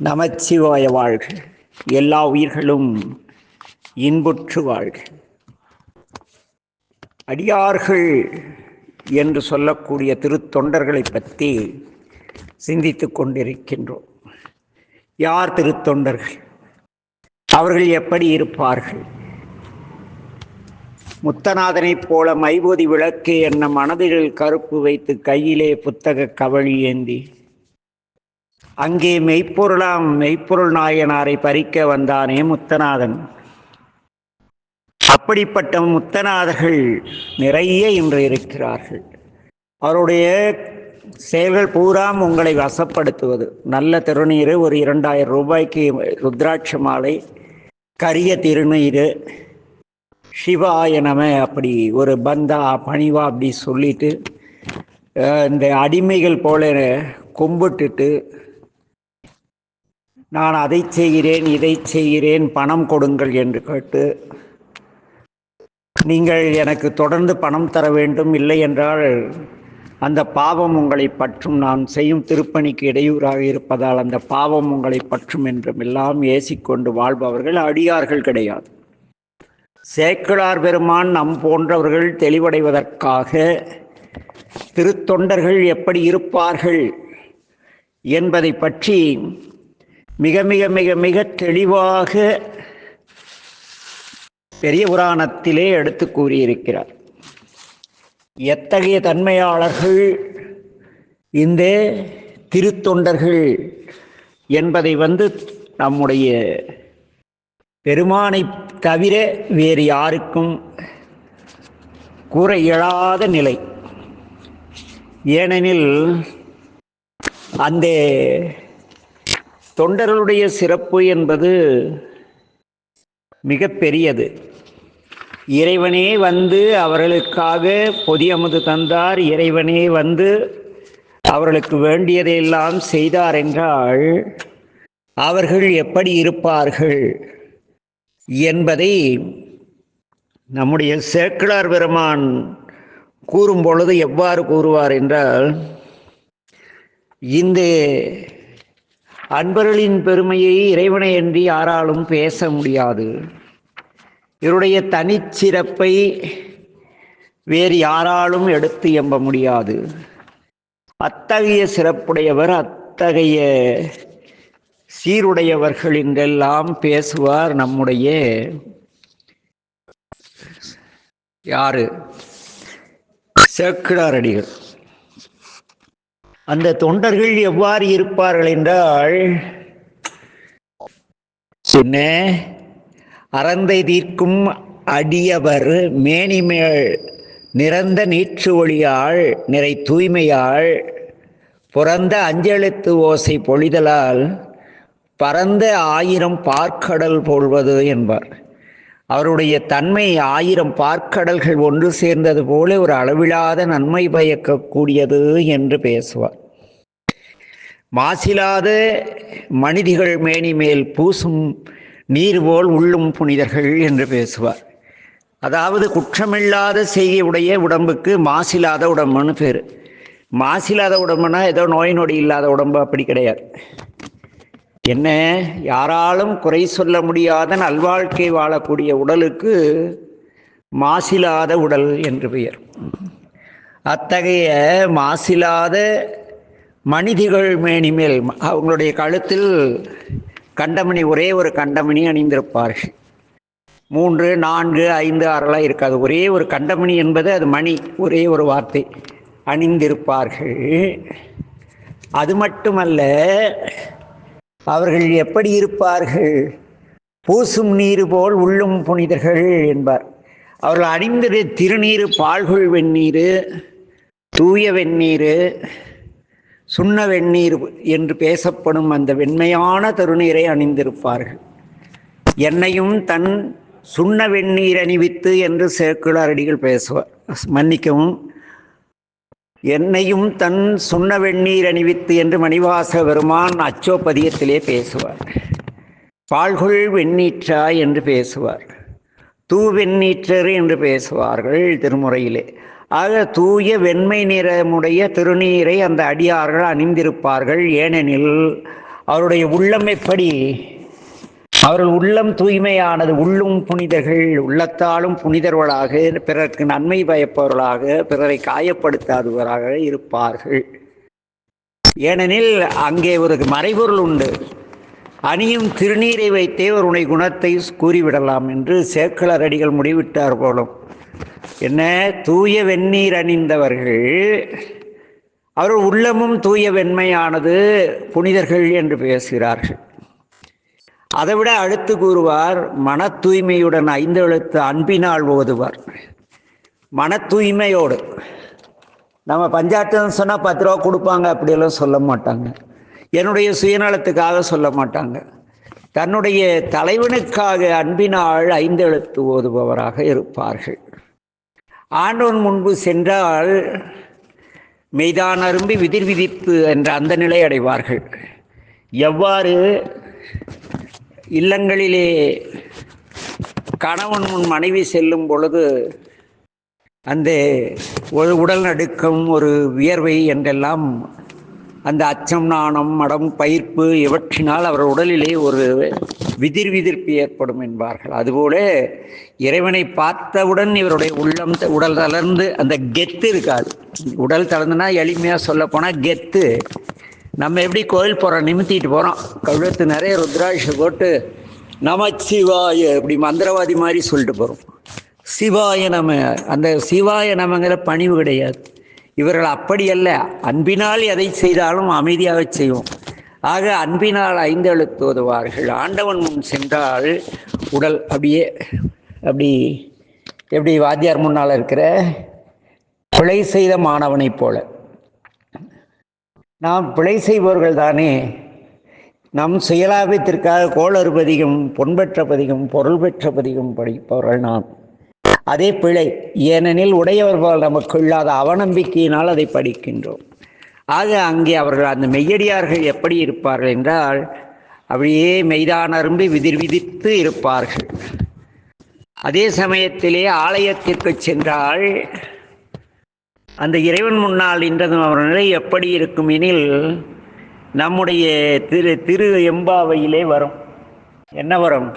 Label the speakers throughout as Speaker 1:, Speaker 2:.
Speaker 1: நமச்சிவாய வாழ்க. எல்லா உயிர்களும் இன்புற்று வாழ்க. அடியார்கள் என்று சொல்லக்கூடிய திருத்தொண்டர்களை பற்றி சிந்தித்துக் கொண்டிருக்கின்றோம். யார் திருத்தொண்டர்கள்? அவர்கள் எப்படி இருப்பார்கள்? முத்தநாதனைப் போல மைபோதி விளக்கு என்ன மனதில் கருப்பு வைத்து கையிலே புத்தக கவழி ஏந்தி அங்கே மெய்ப்பொருள் நாயனாரை பறிக்க வந்தானே முத்தநாதன். அப்படிப்பட்ட முத்தநாதர்கள் நிறைய இன்று இருக்கிறார்கள். அவருடைய செயல்கள் பூரா உங்களை வசப்படுத்துவது. நல்ல திருநீர், ஒரு 2000 ரூபாய்க்கு ருத்ராட்ச மாலை, கரிய திருநீர், சிவாய நம, அப்படி ஒரு பந்தா பணிவா அப்படி சொல்லிட்டு இந்த அடிமைகள் போல கும்பிட்டுட்டு நான் அதை செய்கிறேன் இதை செய்கிறேன் பணம் கொடுங்கள் என்று கேட்டு, நீங்கள் எனக்கு தொடர்ந்து பணம் தர வேண்டும், இல்லை என்றால் அந்த பாவம் உங்களை பற்றும், நான் செய்யும் திருப்பணிக்கு இடையூறாக இருப்பதால் அந்த பாவம் உங்களை பற்றும் என்றும் எல்லாம் ஏசிக்கொண்டு வாழ்பவர்கள் அடியார்கள் கிடையாது. சேக்கிழார் பெருமான் நம் போன்றவர்கள் தெளிவடைவதற்காக திருத்தொண்டர்கள் எப்படி இருப்பார்கள் என்பதை பற்றி மிக மிக மிக மிக தெளிவாக பெரிய புராணத்திலே எடுத்து கூறியிருக்கிறார். எத்தகைய தன்மையாளர்கள் இந்த திருத்தொண்டர்கள் என்பதை நம்முடைய பெருமானை தவிர வேறு யாருக்கும் கூற இயலாத நிலை. ஏனெனில் அந்த தொண்டர்களுடைய சிறப்பு என்பது மிக பெரியது. இறைவனே அவர்களுக்காக பொதியமுது தந்தார், இறைவனே அவர்களுக்கு வேண்டியதையெல்லாம் செய்தார் என்றால் அவர்கள் எப்படி இருப்பார்கள் என்பதை நம்முடைய சேக்கிழார் பெருமான் கூறும் பொழுது எவ்வாறு கூறுவார் என்றால், இந்த அன்பர்களின் பெருமையை இறைவனை என்று யாராலும் பேச முடியாது. இவருடைய தனிச்சிறப்பை வேறு யாராலும் எடுத்து எம்ப முடியாது. அத்தகைய சிறப்புடையவர், அத்தகைய சீருடையவர்கள் என்றெல்லாம் பேசுவார் நம்முடைய யாரு? சேக்கிழாரடிகள். அந்த தொண்டர்கள் எவ்வாறு இருப்பார்கள் என்றால், அறந்தை தீர்க்கும் அடியவர் மேனிமேல் நிறந்த நீற்று ஒளியாள் நிறை தூய்மையாள் புறந்த அஞ்செழுத்து ஓசை பொழிதலால் பரந்த 1000 பார்க்கடல் போல்வது என்பார். அவருடைய தன்மை 1000 பார்க்கடல்கள் ஒன்று சேர்ந்தது போல ஒரு அளவிலாத நன்மை பயக்கக்கூடியது என்று பேசுவார். மாசிலாத மனிதிகள் மேனி மேல் பூசும் நீர் போல் உள்ளும் புனிதர்கள் என்று பேசுவார். அதாவது குற்றமில்லாத செய்கையுடைய உடம்புக்கு மாசில்லாத உடம்புன்னு பேர். மாசில்லாத உடம்புனா ஏதோ நோய் நொடி இல்லாத உடம்பு அப்படி கிடையாது. என்ன, யாராலும் குறை சொல்ல முடியாத நல்வாழ்க்கை வாழக்கூடிய உடலுக்கு மாசில்லாத உடல் என்று பெயர். அத்தகைய மாசில்லாத மனிதிகள் மேனிமேல் அவங்களுடைய கழுத்தில் கண்டமணி, ஒரே ஒரு கண்டமணி அணிந்திருப்பார்கள். 3, 4, 5, 6 இருக்காது. ஒரே ஒரு கண்டமணி என்பது அது மணி, ஒரே ஒரு வார்த்தை, அணிந்திருப்பார்கள். அது மட்டுமல்ல, அவர்கள் எப்படி இருப்பார்கள்? பூசும் நீர் போல் உள்ளும் புனிதர்கள் என்பார். அவர்கள் அணிந்திரு திருநீர் பால்குள் வெந்நீர், தூய வெந்நீர், சுண்ண வெந்நீர் என்று பேசப்படும் அந்த வெண்மையான திருநீரை அணிந்திருப்பார்கள். என்னையும் தன் சுண்ண வெந்நீர் அணிவித்து என்று சேக்கிழாரடிகள் பேசுவார். மன்னிக்கவும், என்னையும் தன் சுண்ண வெந்நீர் அணிவித்து என்று மணிவாச பெருமான் அச்சோப்பதியத்திலே பேசுவார். பால்குள் வெண்ணீற்றா என்று பேசுவார். தூவெண்ணீற்றர் என்று பேசுவார்கள் திருமுறையிலே. ஆக தூய வெண்மை நிறமுடைய திருநீரை அந்த அடியார்கள் அணிந்திருப்பார்கள். ஏனெனில் அவருடைய உள்ளம் எப்படி? அவர்கள் உள்ளம் தூய்மையானது. உள்ளும் புனிதர்கள், உள்ளத்தாலும் புனிதர்களாக, பிறருக்கு நன்மை பயப்பவர்களாக, பிறரை காயப்படுத்தாதவராக இருப்பார்கள். ஏனெனில் அங்கே ஒரு மறைபொருள் உண்டு. அணியும் திருநீரை வைத்தே ஒருவனை குணத்தை கூறிவிடலாம் என்று சேக்கிழார் அடிகள் முடிவிட்டார் போலும். என்ன? தூய வெந்நீர் அணிந்தவர்கள், அவர்கள் உள்ளமும் தூய வெண்மையானது, புனிதர்கள் என்று பேசுகிறார்கள். அதைவிட அடுத்து கூறுவார், மன தூய்மையுடன் 5 எழுத்து அன்பினால் ஓதுவார். மன தூய்மையோடு. நம்ம பஞ்சாயத்துன்னு சொன்னால் 10 ரூபா கொடுப்பாங்க அப்படியெல்லாம் சொல்ல மாட்டாங்க. என்னுடைய சுயநலத்துக்காக சொல்ல மாட்டாங்க. தன்னுடைய தலைவனுக்காக அன்பினால் 5 எழுத்து ஓதுபவராக இருப்பார்கள். ஆண்டவன் முன்பு சென்றால் மெய்தான் அரும்பி விதிர் விதிப்பு என்ற அந்த நிலை அடைவார்கள். எவ்வாறு? இல்லங்களிலே கணவன் முன் மனைவி செல்லும் பொழுது அந்த ஒரு உடல் நடுக்கம், ஒரு வியர்வை என்றெல்லாம் அந்த அச்சம், நாணம், மடம், பயிர்ப்பு இவற்றினால் அவர் உடலிலே ஒரு விதிர்ப்பு ஏற்படும் என்பார்கள். அதுபோல இறைவனை பார்த்தவுடன் இவருடைய உள்ளம் உடல் தளர்ந்து அந்த கெத்து இருக்காது. உடல் தளர்ந்துனா எளிமையாக சொல்ல போனால் கெத்து. நம்ம எப்படி கோயில் போகிறோம், நிமித்திட்டு போகிறோம், கழுத்து நிறைய ருத்ராட்சம் போட்டு நமச்சிவாய இப்படி மந்திரவாதி மாதிரி சொல்லிட்டு போகிறோம். சிவாய நம, அந்த சிவாய நமங்கிற பணிவு கிடையாது. இவர்கள் அப்படி அல்ல. அன்பினால் எதை செய்தாலும் அமைதியாக செய்வோம். ஆக அன்பினால் 5 எழுத்து ஓதுவார்கள். ஆண்டவன் முன் சென்றால் உடல் அப்படியே அப்படி எப்படி வாத்தியார் முன்னால் இருக்கிற பிழை செய்த மாணவனைப் போல. நாம் பிழை செய்பவர்கள் தானே. நம் சுயலாபத்திற்காக கோளறு பதிகம், பொன்பெற்ற பதிகம், பொருள் பெற்ற பதிகம் படிப்பவர்கள் நாம். அதே பிழை. ஏனெனில் உடையவர்கள் நமக்கு இல்லாத அவநம்பிக்கையினால் அதை படிக்கின்றோம். ஆக அங்கே அவர்கள் அந்த மெய்யடியார்கள் எப்படி இருப்பார்கள் என்றால் அப்படியே மெய்தான் அரும்பி விதிர்விதித்து இருப்பார்கள். அதே சமயத்திலே ஆலயத்திற்கு சென்றால் அந்த இறைவன் முன்னால் இன்றதும் அவர் நிலை எப்படி இருக்கும் எனில் நம்முடைய திரு எம்பாவையிலே வரும். என்ன வரும்?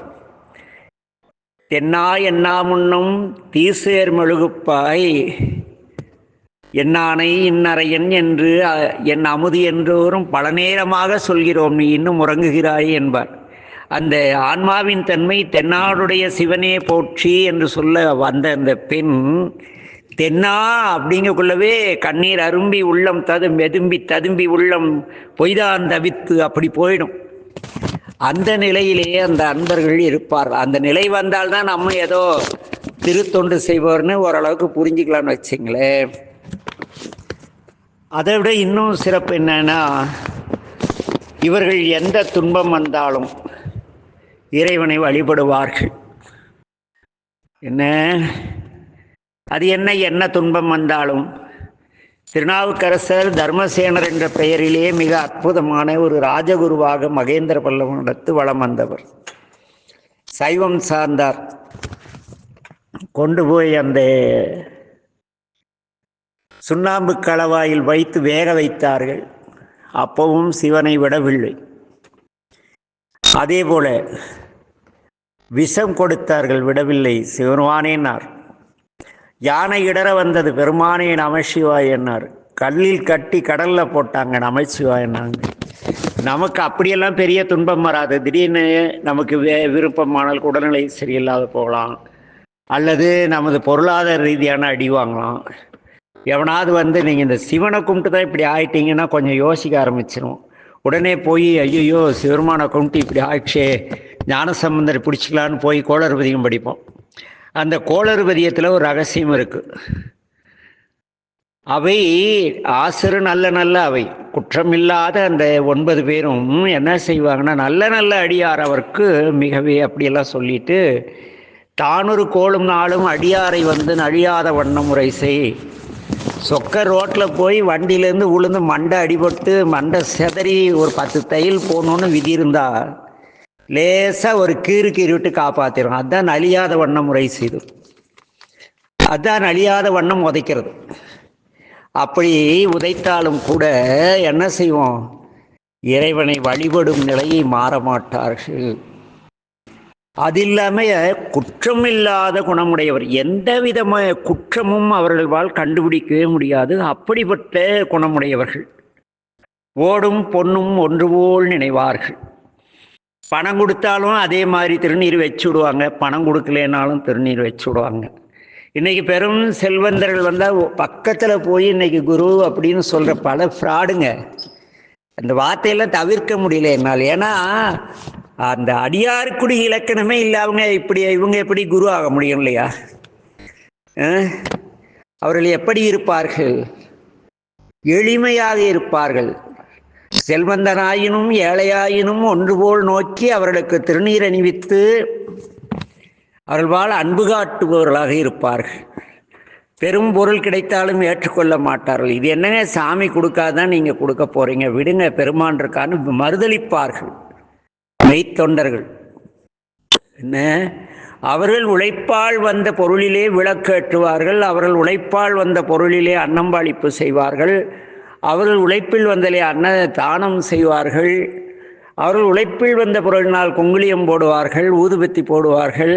Speaker 1: தென்னா என்னா முன்னும் தீசேர் மெழுகுப்பாய் என்னானை இன்னறையன் என்று என் அமுது என்றோரும் பல நேரமாக சொல்கிறோம், நீ இன்னும் உறங்குகிறாய் என்பார். அந்த ஆன்மாவின் தன்மை தென்னாடுடைய சிவனே போற்றி என்று சொல்ல வந்த அந்த பெண் தென்னா அப்படிங்கக்குள்ளவே கண்ணீர் அரும்பி உள்ளம் எதும்பி ததும்பி உள்ளம் பொய்தான் தவித்து அப்படி போயிடும். அந்த நிலையிலே அந்த அன்பர்கள் இருப்பார். அந்த நிலை வந்தால்தான் நம்ம ஏதோ திருத்தொண்டு செய்வோர்னு ஓரளவுக்கு புரிஞ்சுக்கலாம்னு வச்சுங்களேன். அதை விட இன்னும் சிறப்பு என்னன்னா, இவர்கள் எந்த துன்பம் வந்தாலும் இறைவனை வழிபடுவார்கள். என்ன அது? என்ன துன்பம் வந்தாலும் திருநாவுக்கரசர் தர்மசேனர் என்ற பெயரிலே மிக அற்புதமான ஒரு ராஜகுருவாக மகேந்திர பல்லவனிடத்து வலம் வந்தவர். சைவம் சார்ந்தார். கொண்டு போய் அந்த சுண்ணாம்பு களவாயில் வைத்து வேக வைத்தார்கள். அப்பவும் சிவனை விடவில்லை. அதே போல விஷம் கொடுத்தார்கள், விடவில்லை. சிவனுவானேனார். யானை இடற வந்தது, பெருமானே நமசிவாய் என்னார். கல்லில் கட்டி கடலில் போட்டாங்க, நமசிவாய் என்னாங்க. நமக்கு அப்படியெல்லாம் பெரிய துன்பம் வராது. திடீர்னு நமக்கு விருப்பமானால் உடல்நிலை சரியில்லாத போகலாம், அல்லது நமது பொருளாதார ரீதியான அடி வாங்கலாம். எவனாவது வந்து நீங்கள் இந்த சிவனை கும்பிட்டு தான் இப்படி ஆயிட்டீங்கன்னா கொஞ்சம் யோசிக்க ஆரம்பிச்சிடும். உடனே போய் ஐயோ சிவருமான கும்பிட்டு இப்படி ஆயிடுச்சே, ஞானசம்பந்தரை பிடிச்சிக்கலான்னு போய் கோளறுபதியும் படிப்போம். அந்த கோளறுபதியத்தில் ஒரு ரகசியம் இருக்குது. அவை ஆசிரு நல்ல அவை குற்றமில்லாத அந்த 9 பேரும் என்ன செய்வாங்கன்னா, நல்ல அடியார் அவருக்கு மிகவே அப்படியெல்லாம் சொல்லிட்டு, தானொரு கோளும் நாளும் அடியாரை வந்து அழியாத வண்ணம் முறை செய். சொக்க ரோட்டில் போய் வண்டியிலேருந்து உளுந்து மண்டை அடிபட்டு மண்டை செதறி ஒரு 10 தையல் போகணுன்னு விதி இருந்தா லேசாக ஒரு கீறு விட்டு காப்பாற்றிடும். அதுதான் அழியாத வண்ணம் முறை செய்து, அதுதான் அழியாத வண்ணம் உதைக்கிறது. அப்படி உதைத்தாலும் கூட என்ன செய்வோம், இறைவனை வழிபடும் நிலையை மாறமாட்டார்கள். அது இல்லாமல் குற்றமில்லாத குணமுடையவர், எந்த விதமான குற்றமும் அவர்களால் கண்டுபிடிக்கவே முடியாது. அப்படிப்பட்ட குணமுடையவர்கள். ஓடும் பொன்னும் ஒன்று போல் நினைவார்கள். பணம் கொடுத்தாலும் அதே மாதிரி திருநீர் வச்சு விடுவாங்க, பணம் கொடுக்கலனாலும் திருநீர் வச்சு விடுவாங்க. இன்றைக்கி பெரும் செல்வந்தர்கள் வந்தால் பக்கத்தில் போய் இன்றைக்கி குரு அப்படின்னு சொல்கிற பல ஃப்ராடுங்க. அந்த வார்த்தையெல்லாம் தவிர்க்க முடியல என்னால். ஏன்னா அந்த அடியாருக்குடி இலக்கணமே இல்லாமங்க இவங்க எப்படி குரு ஆக முடியும் இல்லையா? அவர்கள் எப்படி இருப்பார்கள்? எளிமையாக இருப்பார்கள். செல்வந்தனாயினும் ஏழையாயினும் ஒன்று போல் நோக்கி அவர்களுக்கு திருநீர் அணிவித்து அவர்களால் அன்பு காட்டுபவர்களாக இருப்பார்கள். பெரும் பொருள் கிடைத்தாலும் ஏற்றுக்கொள்ள மாட்டார்கள். இது என்னங்க சாமி கொடுக்காதான் நீங்கள் கொடுக்க போகிறீங்க, விடுங்க பெருமான் இருக்கான்னு மறுதளிப்பார்கள் மெய்த்தொண்டர்கள். என்ன, அவர்கள் உழைப்பால் வந்த பொருளிலே விளக்கேற்றுவார்கள், அவர்கள் உழைப்பால் வந்த பொருளிலே அன்னம்பாளிப்பு செய்வார்கள், அவர்கள் உழைப்பில் வந்தலே அன்ன தானம் செய்வார்கள், அவர்கள் உழைப்பில் வந்த பொருளினால் குங்குளியம் போடுவார்கள், ஊதுபத்தி போடுவார்கள்,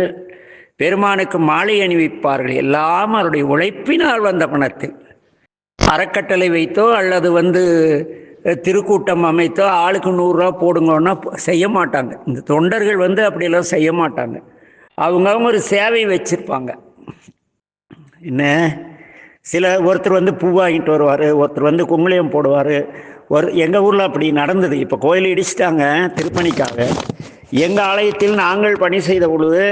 Speaker 1: பெருமானுக்கு மாலை அணிவிப்பார்கள். எல்லாம் அவருடைய உழைப்பினால் வந்த பணத்தில் அறக்கட்டளை வைத்தோ அல்லது திருக்கூட்டம் அமைத்தோ ஆளுக்கு 100 ரூபா போடுங்கன்னா செய்ய மாட்டாங்க. இந்த தொண்டர்கள் அப்படியெல்லாம் செய்ய மாட்டாங்க. அவங்க ஒரு சேவை வச்சுருப்பாங்க. என்ன, ஒருத்தர் பூ வாங்கிட்டு வருவார், ஒருத்தர் குங்குளியம் போடுவார். எங்கள் ஊரில் அப்படி நடந்தது. இப்போ கோயில் இடிச்சிட்டாங்க திருப்பணிக்காக. எங்கள் ஆலயத்தில் நாங்கள் பணி செய்த பொழுது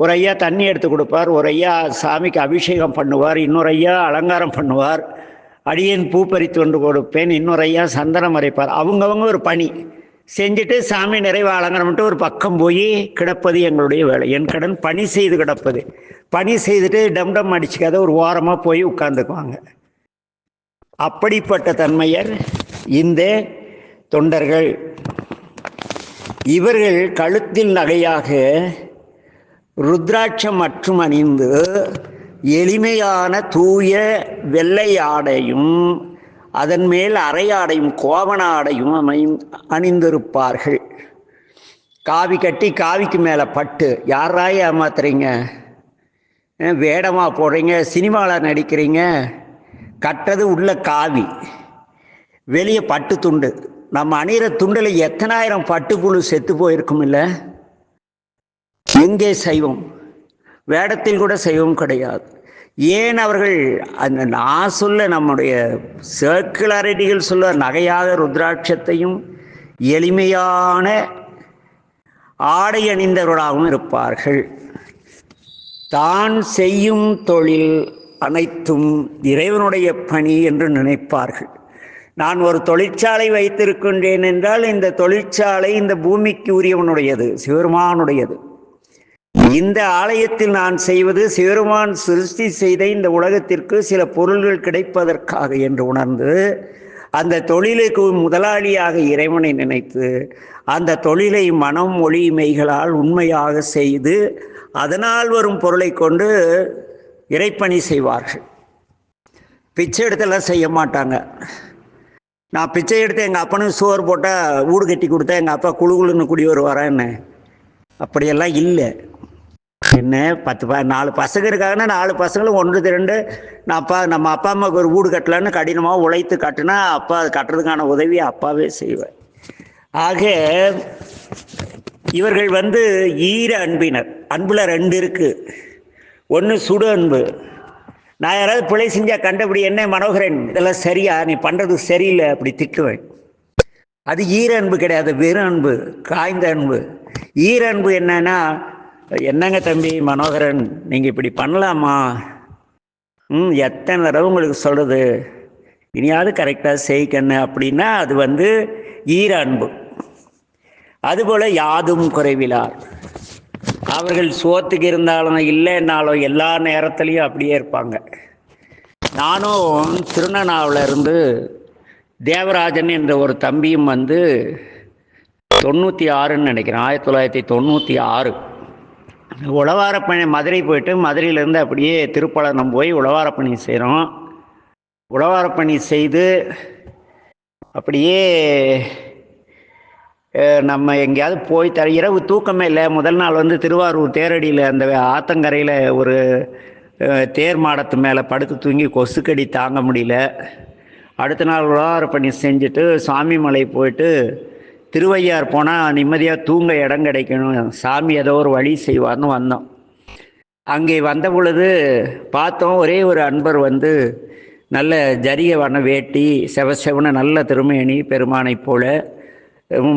Speaker 1: ஒரு ஐயா தண்ணி எடுத்து கொடுப்பார், ஒரு ஐயா சாமிக்கு அபிஷேகம் பண்ணுவார், இன்னொரு ஐயா அலங்காரம் பண்ணுவார், அடியேன் பூ பறித்து கொண்டு கொடுப்பேன், இன்னொரு ஐயா சந்தனம் அரைப்பார். அவங்கவங்க ஒரு பணி செஞ்சுட்டு சாமி நிறைவு அலங்காரம் பண்ணிட்டு ஒரு பக்கம் போய் கிடப்பது எங்களுடைய வேலை. என் கடன் பணி செய்து கிடப்பது. பணி செய்துட்டு டம் அடிச்சுக்காத ஒரு ஓரமாக போய் உட்கார்ந்துக்குவாங்க. அப்படிப்பட்ட தன்மையர் இந்த தொண்டர்கள். இவர்கள் கழுத்தில் நகையாக ருத்ராட்சம் மற்றும் அணிந்து எளிமையான தூய வெள்ளை ஆடையும் அதன் மேல் அரையாடையும் கோவண ஆடையும் அணிந்திருப்பார்கள். காவி கட்டி காவிக்கு மேலே பட்டு. யாராய் ஏமாத்துறீங்க? வேடமாக போடுறீங்க, சினிமாவில் நடிக்கிறீங்க. கட்டுறது உள்ள காவி, வெளியே பட்டு துண்டு. நம்ம அணிகிற துண்டில் எத்தனாயிரம் பட்டுப்புழு செத்து போயிருக்கும் இல்லை? எங்கே சைவம்? வேடத்தில் கூட சைவம் கிடையாது. ஏன் அவர்கள் அந்த நான் சொல்ல நம்முடைய சேக்கிழாரடிகள் சொல்ல நகையாக ருத்ராட்சத்தையும் எளிமையான ஆடை அணிந்தவர்களாகவும் இருப்பார்கள். தான் செய்யும் தொழில் அனைத்தும் இறைவனுடைய பணி என்று நினைப்பார்கள். நான் ஒரு தொழிற்சாலை வைத்திருக்கின்றேன் என்றால் இந்த தொழிற்சாலை இந்த பூமிக்கு உரியவனுடையது, சிவருமானுடையது. இந்த ஆலயத்தில் நான் செய்வது சிவருமான் சிருஷ்டி செய்த இந்த உலகத்திற்கு சில பொருள்கள் கிடைப்பதற்காக என்று உணர்ந்து அந்த தொழிலுக்கு முதலாளியாக இறைவனை நினைத்து அந்த தொழிலை மனம் மொழி மெய்களால் உண்மையாக செய்து அதனால் வரும் பொருளை கொண்டு இறைப்பணி செய்வார்கள். பிச்சை எடுத்தெல்லாம் செய்ய மாட்டாங்க. நான் பிச்சை எடுத்து எங்கள் அப்பனுக்கு சோறு போட்டால் வீடு கட்டி கொடுத்தா எங்கள் அப்பா குழுன்னு குடி வருவாரான்னு அப்படியெல்லாம் இல்லை. என்ன 4 பசங்க இருக்காங்கன்னா 4 பசங்களும் 1 2 நம்ம அப்பா அம்மாவுக்கு ஒரு வீடு கட்டலான்னு கடினமாக உழைத்து கட்டுனா அப்பா அது கட்டுறதுக்கான உதவியை அப்பாவே செய்வார். ஆக இவர்கள் ஈர அன்பினர். அன்பில் 2 இருக்குது. ஒன்று சுடு அன்பு. நான் யாராவது பிழை செஞ்சால் கண்டபடி என்ன மனோகரன் இதெல்லாம் சரியா, நீ பண்ணுறது சரியில்லை அப்படி திட்டுவேன். அது ஈர அன்பு கிடையாது, வெறும் அன்பு, காய்ந்த அன்பு. ஈர அன்பு என்னன்னா, என்னங்க தம்பி மனோகரன் நீங்கள் இப்படி பண்ணலாமா, எத்தனை தடவை உங்களுக்கு சொல்கிறது, இனியாவது கரெக்டாக செய்யக்கண்ணு அப்படின்னா அது ஈர அன்பு. அதுபோல் யாதும் குறைவிலார். அவர்கள் சோத்துக்கு இருந்தாலும் இல்லைன்னாலும் எல்லா நேரத்துலையும் அப்படியே இருப்பாங்க. நானும் திருநனாவில் இருந்து தேவராஜன் என்ற ஒரு தம்பியும் 96ன்னு நினைக்கிறேன், 1996 உழவாரப்பணி மதுரை போயிட்டு மதுரையிலேருந்து அப்படியே திருப்பழனம் போய் உழவாரப்பணி செய்கிறோம். உழவாரப்பணி செய்து அப்படியே நம்ம எங்கேயாவது போய் இரவு தூக்கமே இல்லை. முதல் நாள் வந்து திருவாரூர் தேரடியில் அந்த ஆத்தங்கரையில் ஒரு தேர் மாடத்து மேலே படுத்து தூங்கி கொசுக்கடி தாங்க முடியல. அடுத்த நாள் உழவார பணி செஞ்சுட்டு சாமி மலை போயிட்டு திருவையார் போனால் நிம்மதியாக தூங்க இடம் கிடைக்கணும், சாமி ஏதோ ஒரு வழி செய்வார்னு வந்தோம். அங்கே வந்த பொழுது பார்த்தோம், ஒரே ஒரு அன்பர் வந்து நல்ல ஜரிய வண்ண வேட்டி, செவன நல்ல திருமேனி, பெருமானை போல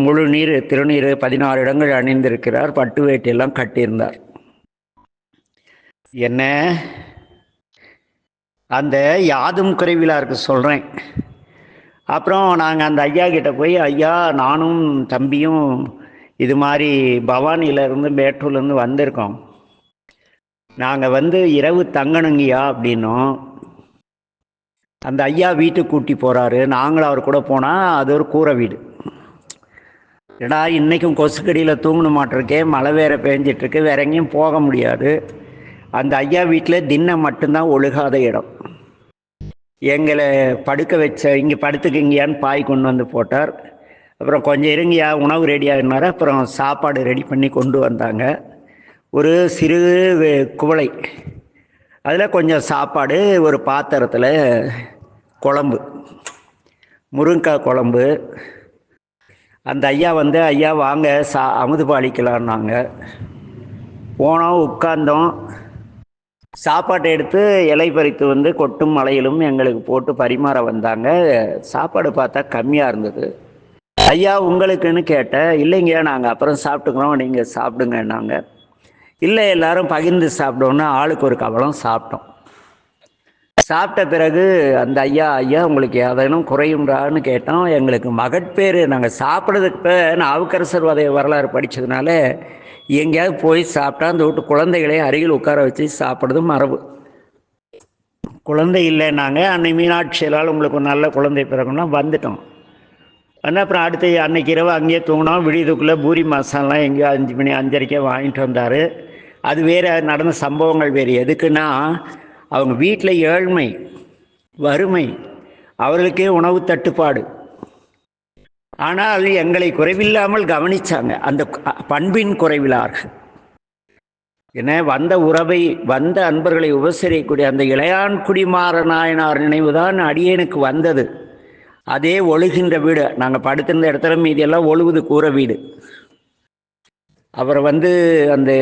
Speaker 1: முழு நீர் திருநீர் 16 இடங்கள் அணிந்திருக்கிறார். பட்டு வேட்டியெல்லாம் கட்டியிருந்தார். என்ன அந்த யாதும் குறைவிலாருக்கு சொல்கிறேன். அப்புறம் நாங்கள் அந்த ஐயா கிட்ட போய், ஐயா நானும் தம்பியும் இது மாதிரி பவானியிலேருந்து மேட்டூர்லேருந்து வந்திருக்கோம், நாங்கள் வந்து இரவு தங்கணுங்கய்யா அப்படின்னோம். அந்த ஐயா வீட்டுக்கு கூட்டி போகிறாரு. நாங்களும் அவர் கூட போனால் அது ஒரு கூரை வீடு. ஏடா இன்றைக்கும் கொசுக்கடியில் தூங்கணும் மாட்டிருக்கேன், மழை வேற பெஞ்சிட்ருக்கு, வேற எங்கேயும் போக முடியாது. அந்த ஐயா வீட்டில் தின்னம் மட்டும்தான் ஒழுகாத இடம். எங்களை படுக்க வச்ச, இங்கே படுத்துக்கிங்கயான்னு பாய் கொண்டு வந்து போட்டார். அப்புறம் கொஞ்சம் இருங்கயா உணவு ரெடியாகினார். அப்புறம் சாப்பாடு ரெடி பண்ணி கொண்டு வந்தாங்க. ஒரு சிறு குவளை, அதில் கொஞ்சம் சாப்பாடு, ஒரு பாத்திரத்தில் குழம்பு, முருங்கைக்காய் குழம்பு. அந்த ஐயா வந்து, ஐயா வாங்க அமுது பாலிக்கலான்னாங்க. போனோம், உட்கார்ந்தோம். சாப்பாட்டை எடுத்து இலை பறித்து வந்து கொட்டும் மலையிலும் எங்களுக்கு போட்டு பரிமாற வந்தாங்க. சாப்பாடு பார்த்தா கம்மியாக இருந்தது. ஐயா உங்களுக்குன்னு கேட்டேன். இல்லைங்க நாங்கள் அப்புறம் சாப்பிட்டுக்கிறோம், நீங்கள் சாப்பிடுங்கன்னாங்க. இல்லை எல்லாரும் பகிர்ந்து சாப்பிட்டோன்னா ஆளுக்கு ஒரு கவலம் சாப்பிட்டோம். சாப்பிட்ட பிறகு அந்த ஐயா உங்களுக்கு ஏதேனும் குறையுண்டான்னு கேட்டோம். எங்களுக்கு மகட்பேறு, நாங்கள் சாப்பிட்றதுக்கு நாவுக்கரசர் வரலாறு படித்ததுனால எங்கேயாவது போய் சாப்பிட்டா அந்த வீட்டு குழந்தைகளே அருகில் உட்கார வச்சு சாப்பிட்றது மரபு. குழந்தை இல்லைன்னாங்க. அன்னை மீனாட்சியலால் உங்களுக்கு ஒரு நல்ல குழந்தை பிறகுன்னா வந்துட்டோம். ஆனால் அப்புறம் அடுத்து அன்னைக்கு இரவு அங்கேயே தூங்கினோம். விடியதுக்குள்ளே பூரி மசாலாம் எங்கேயோ 5 மணி 5:30 வாங்கிட்டு வந்தார். அது வேறு நடந்த சம்பவங்கள் வேறு. எதுக்குன்னா அவங்க வீட்டில் ஏழ்மை, வறுமை, அவர்களுக்கே உணவு தட்டுப்பாடு. ஆனால் எங்களை குறைவில்லாமல் கவனித்தாங்க. அந்த பண்பின் குறைவிலார்கள். என வந்த உறவை, வந்த அன்பர்களை உபசரிக்கக்கூடிய அந்த இளையான்குடி மாறநாயனார் நினைவுதான் அடியேனுக்கு வந்தது. அதே ஒழுகின்ற வீடு, நாங்கள் படுத்திருந்த இடத்துல மீதியெல்லாம் ஒழுகுது கூரை வீடு. அவர் வந்து அந்த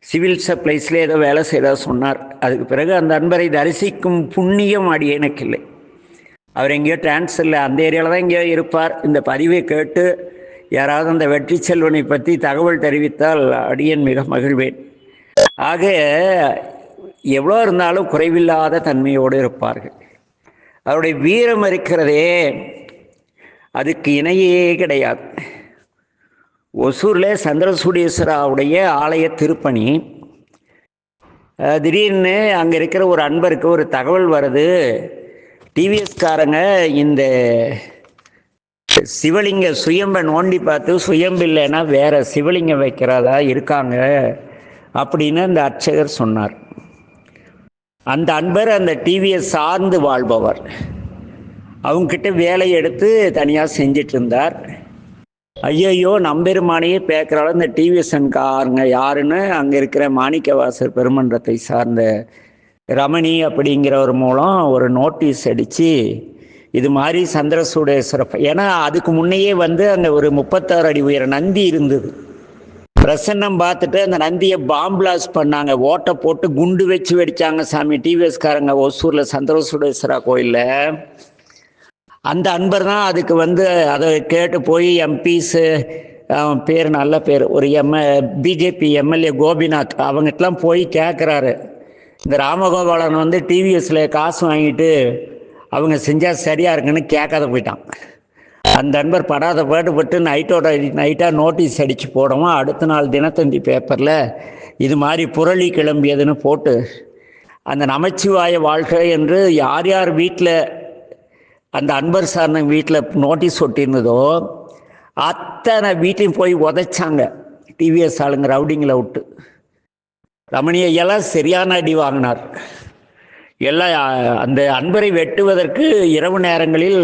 Speaker 1: சிவில் சப்ளைஸில் ஏதோ வேலை செய்தா சொன்னார். அதுக்கு பிறகு அந்த அன்பரை தரிசிக்கும் புண்ணியம் அடியேனுக்கு இல்லை. அவர் எங்கேயோ டிரான்ஸ்ஃபரில் அந்த ஏரியாவில் தான் எங்கேயோ இருப்பார். இந்த பதிவை கேட்டு யாராவது அந்த வெற்றி செல்வனை பற்றி தகவல் தெரிவித்தால் அடியேன் மிக மகிழ்வேன். ஆக எவ்வளோ இருந்தாலும் குறைவில்லாத தன்மையோடு இருப்பார்கள். அவருடைய வீரம் இருக்கிறதே, அதுக்கு இணையே கிடையாது. ஒசூரில் சந்திரசூடேஸ்வராவுடைய ஆலய திருப்பணி. திடீர்னு அங்கே இருக்கிற ஒரு அன்பருக்கு ஒரு தகவல் வருது, டிவிஎஸ்காரங்க இந்த சிவலிங்க சுயம்பை நோண்டி பார்த்து சுயம்பு இல்லைன்னா வேற சிவலிங்கம் வைக்கிறதா இருக்காங்க அப்படின்னு அந்த அர்ச்சகர் சொன்னார். அந்த அன்பர் அந்த டிவிஎஸ் சார்ந்து வாழ்பவர். அவங்கக்கிட்ட வேலையை எடுத்து தனியாக செஞ்சிட்டு இருந்தார். ஐயோ நம்பெருமானையே பேக்கிறால இந்த டிவிஎஸ்காரங்க யாருன்னு அங்கே இருக்கிற மாணிக்கவாசர் பெருமன்றத்தை சார்ந்த ரமணி அப்படிங்கிறவர் மூலம் ஒரு நோட்டீஸ் அடித்து இது மாதிரி சந்திரசூடேஸ்வரர், ஏன்னா அதுக்கு முன்னையே வந்து அங்கே ஒரு 36 அடி உயர நந்தி இருந்தது. பிரசன்னம் பார்த்துட்டு அந்த நந்தியை பாம்பிளாஸ் பண்ணாங்க, ஓட்டை போட்டு குண்டு வச்சு வெடிச்சாங்க சாமி டிவிஎஸ்காரங்க ஒசூரில் சந்திரசூடேஸ்வரா கோயிலில். அந்த அன்பர் தான் அதுக்கு வந்து அதை கேட்டு போய் எம்பிஸு, பேர் நல்ல பேர், ஒரு பிஜேபி எம்எல்ஏ கோபிநாத் அவங்ககிட்டலாம் போய் கேட்குறாரு. இந்த ராமகோபாலன் வந்து டிவிஎஸ்ல காசு வாங்கிட்டு அவங்க செஞ்சால் சரியாக இருக்குன்னு கேட்காத போயிட்டான். அந்த அன்பர் படாத பாடுபட்டு நைட்டாக நோட்டீஸ் அடித்து போடவும், அடுத்த நாள் தினத்தந்தி பேப்பரில் இது மாதிரி புரளி கிளம்பியதுன்னு போட்டு அந்த நமச்சிவாய வாழ்க என்று யார் யார் வீட்டில் அந்த அன்பர் சார்ந்த வீட்டில் நோட்டீஸ் ஒட்டியிருந்ததோ அத்தனை வீட்லையும் போய் உதைச்சாங்க டிவிஎஸ் ஆளுங்க ரவுடிங்களை விட்டு. ரமணியை எல்லாம் சரியான அடி வாங்கினார். எல்லாம் அந்த அன்பரை வெட்டுவதற்கு இரவு நேரங்களில்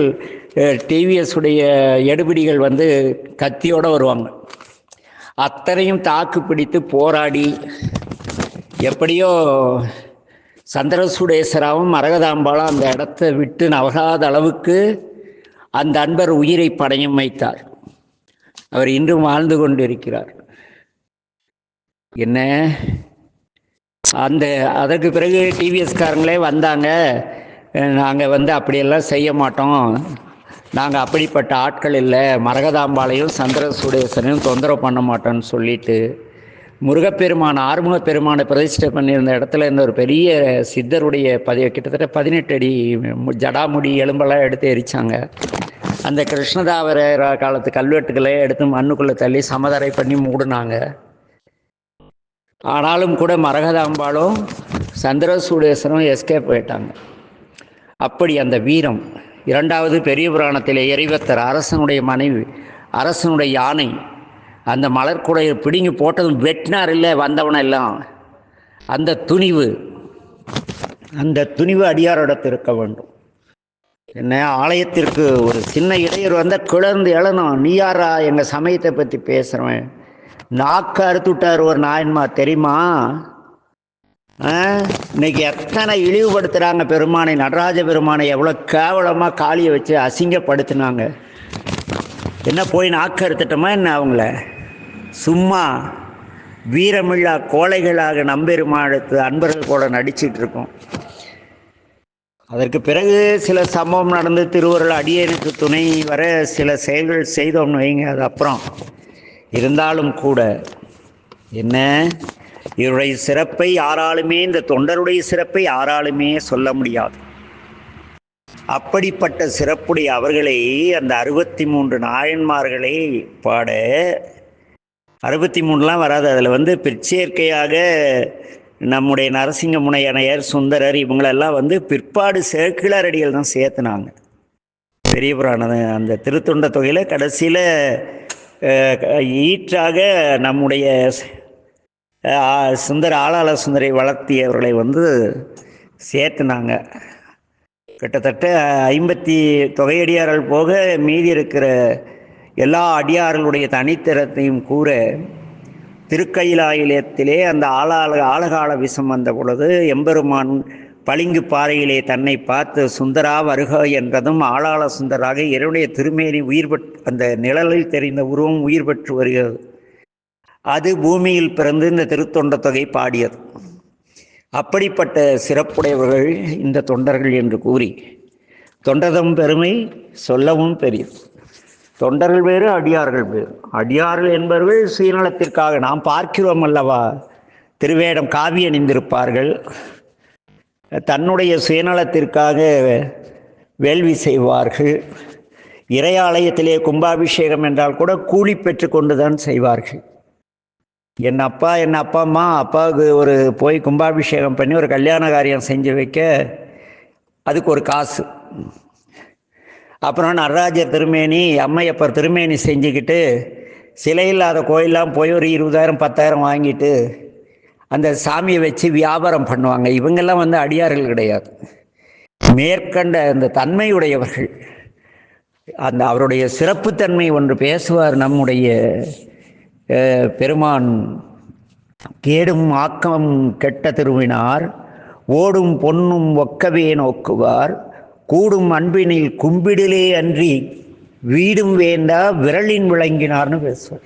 Speaker 1: டிவிஎஸ் உடைய எடுபிடிகள் வந்து கத்தியோடு வருவாங்க. அத்தனையும் தாக்கு பிடித்து போராடி எப்படியோ சந்திரசூடேஸ்வராவும் மரகதாம்பாளும் அந்த இடத்த விட்டு நவகாத அளவுக்கு அந்த அன்பர் உயிரை பணயம் வைத்தார். அவர் இன்றும் வாழ்ந்து கொண்டிருக்கிறார். என்ன அதற்கு பிறகு டிவிஎஸ்காரங்களே வந்தாங்க, நாங்கள் வந்து அப்படியெல்லாம் செய்ய மாட்டோம், நாங்கள் அப்படிப்பட்ட ஆட்கள் இல்லை, மரகதாம்பாளையும் சந்திரசூடேஸ்வரையும் தொந்தரவு பண்ண மாட்டோம்னு சொல்லிட்டு முருகப்பெருமான் ஆறுமுகப்பெருமானை பிரதிஷ்டை பண்ணியிருந்த இடத்துல இருந்த ஒரு பெரிய சித்தருடைய கிட்டத்தட்ட 18 அடி ஜடாமுடி எலும்பெல்லாம் எடுத்து எரிச்சாங்க. அந்த கிருஷ்ணதாவர காலத்து கல்வெட்டுக்களை எடுத்து மண்ணுக்குள்ளே தள்ளி சமதரை பண்ணி மூடினாங்க. ஆனாலும் கூட மரகதாம்பாளும் சந்திரசூடேஸ்வரம் எஸ்கேப் போயிட்டாங்க. அப்படி அந்த வீரம். இரண்டாவது பெரிய புராணத்திலே எரிவத்தர் அரசனுடைய மனைவி, அரசனுடைய யானை அந்த மலர்குடையை பிடுங்கி போட்டதும் வெட்டினார் இல்லை வந்தவனெல்லாம். அந்த துணிவு அடியாரிடத்து இருக்க வேண்டும். என்ன ஆலயத்திற்கு ஒரு சின்ன இடையூறு வந்தால் கிளர்ந்து எழணும். நீ யாரா எங்கள் சமயத்தை பற்றி பேசுகிறவன்? நாக்கு அறுத்து விட்டார் ஒரு நாயன்மார் தெரியுமா? இன்னைக்கு எத்தனை இழிவுபடுத்துகிறாங்க பெருமானை, நடராஜ பெருமானை எவ்வளோ கேவலமாக காளியை வச்சு அசிங்கப்படுத்தினாங்க. என்ன போய் நாக்கு அறுத்துட்டோமா என்ன அவங்கள? சும்மா வீரமில்லா கோழைகளாக நம்பெருமாளுக்கு அன்பர்கள் கூட நடிச்சிட்டு இருக்கோம். அதற்கு பிறகு சில சம்பவம் நடந்து திருவருள் அடியேனுக்கு துணை வர சில செயல்கள் செய்தோம்னு வைங்க. அது அப்புறம் இருந்தாலும் கூட என்ன இவருடைய சிறப்பை யாராலுமே, இந்த தொண்டருடைய சிறப்பை யாராலுமே சொல்ல முடியாது. அப்படிப்பட்ட சிறப்புடைய அவர்களை அந்த 63 நாயன்மார்களை பாட 63லாம் வராது. அதில் வந்து பிற்சேர்க்கையாக நம்முடைய நரசிங்க முனையனையர், சுந்தரர் இவங்களெல்லாம் வந்து பிற்பாடு சேக்கிழாரடிகள் தான் சேர்த்துனாங்க. பெரிய புராணம் அந்த திருத்தொண்ட தொகையில் கடைசியில் ஈற்றாக நம்முடைய ஆளாள சுந்தரை வளர்த்தியவர்களை வந்து சேர்த்துனாங்க. கிட்டத்தட்ட 50 தொகையடியார்கள் போக மீதி இருக்கிற எல்லா அடியார்களுடைய தனித்திறத்தையும் கூற திருக்கயிலாயிலத்திலே அந்த ஆழகால விஷம் வந்த பொழுது எம்பெருமான் பளிங்கு பாறையிலே தன்னை பார்த்து சுந்தரா வருக என்றதும் ஆளாள சுந்தராக என்னுடைய திருமேனி அந்த நிழலில் தெரிந்த உருவம் உயிர் பெற்று வருகிறது. அது பூமியில் பிறந்து இந்த திருத்தொண்ட தொகை பாடியது. அப்படிப்பட்ட சிறப்புடையவர்கள் இந்த தொண்டர்கள் என்று கூறி, தொண்டதம் பெருமை சொல்லவும் பெரியது. தொண்டர்கள் வேறு, அடியார்கள் வேறு. அடியார்கள் என்பவர்கள் சுயநலத்திற்காக நாம் பார்க்கிறோம் அல்லவா, திருவேடம் காவி அணிந்திருப்பார்கள், தன்னுடைய சுயநலத்திற்காக வேள்வி செய்வார்கள். இறையாலயத்திலே கும்பாபிஷேகம் என்றால் கூட கூலி பெற்று கொண்டு தான் செய்வார்கள். என் அப்பா அம்மா அப்பாவுக்கு ஒரு போய் கும்பாபிஷேகம் பண்ணி ஒரு கல்யாண காரியம் செஞ்சு வைக்க அதுக்கு ஒரு காசு. அப்புறம் நடராஜர் திருமேனி, அம்மையப்பர் திருமேனி செஞ்சுக்கிட்டு சிலை இல்லாத கோயிலெலாம் போய் ஒரு 20,000 10,000 வாங்கிட்டு அந்த சாமியை வச்சு வியாபாரம் பண்ணுவாங்க. இவங்கெல்லாம் வந்து அடியார்கள் கிடையாது, மேற்கண்ட அந்த தன்மையுடையவர்கள். அந்த அவருடைய சிறப்புத்தன்மை ஒன்று பேசுவார் நம்முடைய பெருமான். கேடும் ஆக்கம் கெட்ட திருவினார், ஓடும் பொன்னும் ஒக்கவே நோக்குவார், கூடும் அன்பினில் கும்பிடிலே அன்றி வீடும் வேண்டா விரலின் விளங்கினார்னு பேசுவார்.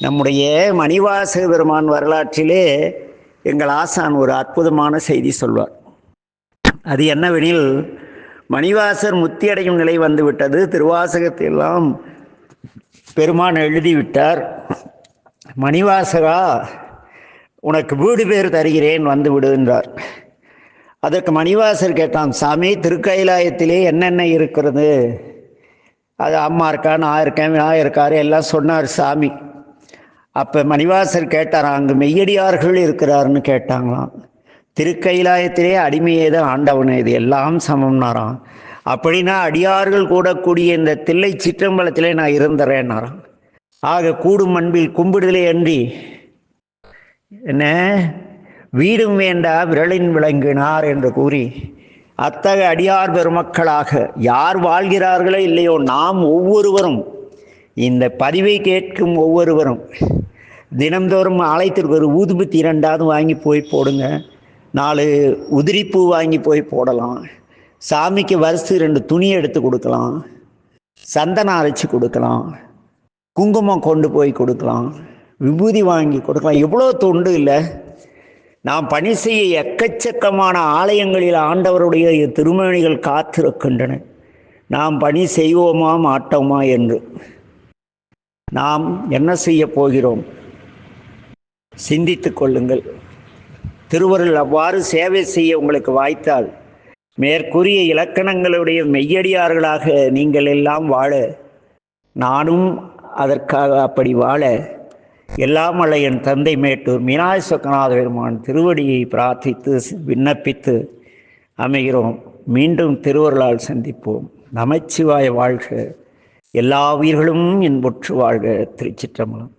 Speaker 1: நம்முடைய மணிவாசக பெருமான் வரலாற்றிலே எங்கள் ஆசான் ஒரு அற்புதமான செய்தி சொல்வார். அது என்னவெனில், மணிவாசர் முத்தியடையும் நிலை வந்துவிட்டது, திருவாசகத்தையெல்லாம் பெருமான் எழுதிவிட்டார். மணிவாசகா, உனக்கு வீடு பேர் தருகிறேன் வந்து விடுகின்றார். அதற்கு மணிவாசர் கேட்டான், சாமி திருக்கைலாயத்திலே என்னென்ன இருக்கிறது? அது அம்மா இருக்கா, நான் இருக்கேன், விநாயகர் இருக்காரு, எல்லாம் சொன்னார் சாமி. அப்போ மணிவாசர் கேட்டாராம், அங்கு மெய்யடியார்கள் இருக்கிறாருன்னு கேட்டாங்களாம். திருக்கைலாயத்திலே அடிமையே தான் ஆண்டவன், இது எல்லாம் சமம்னாராம். அப்படின்னா அடியார்கள் கூடக்கூடிய இந்த தில்லை சிற்றம்பலத்திலே நான் இருந்துறேன்னாராம். ஆக கூடும் அன்பில் கும்பிடுதலே அன்றி என்ன வீடும் வேண்டா விரலின் விளங்கினார் என்று கூறி அத்தகைய அடியார் பெருமக்களாக யார் வாழ்கிறார்களோ இல்லையோ, நாம் ஒவ்வொருவரும், இந்த பதிவை கேட்கும் ஒவ்வொருவரும் தினந்தோறும் ஆலயத்திற்கு ஒரு ஊதுபத்தி 2வது வாங்கி போய் போடுங்க. 4 உதிரிப்பூ வாங்கி போய் போடலாம். சாமிக்கு வருஷம் 2 துணி எடுத்து கொடுக்கலாம். சந்தனம் அரைச்சி கொடுக்கலாம். குங்குமம் கொண்டு போய் கொடுக்கலாம். விபூதி வாங்கி கொடுக்கலாம். எவ்வளோ தொண்டு இல்லை? நாம் பணி செய்ய எக்கச்சக்கமான ஆலயங்களில் ஆண்டவருடைய திருமணிகள் காத்திருக்கின்றன. நாம் பணி செய்வோமா மாட்டோமா என்று நாம் என்ன செய்ய போகிறோம்? சிந்தித்து கொள்ளுங்கள். திருவருள் அவ்வாறு சேவை செய்ய உங்களுக்கு வாய்த்தால், மேற்கூறிய இலக்கணங்களுடைய மெய்யடியார்களாக நீங்கள் எல்லாம் வாழ, நானும் அதற்காக அப்படி வாழ எல்லாம் வல்ல என் தந்தை மேட்டூர் மீனாட்சி சொக்கநாத பெருமான் திருவடியை பிரார்த்தித்து விண்ணப்பித்து அமைகிறோம். மீண்டும் திருவருளால் சந்திப்போம். நமச்சிவாய வாழ்க. எல்லா உயிர்களும் இன்புற்று வாழ்க. திருச்சிற்றம்பலம்.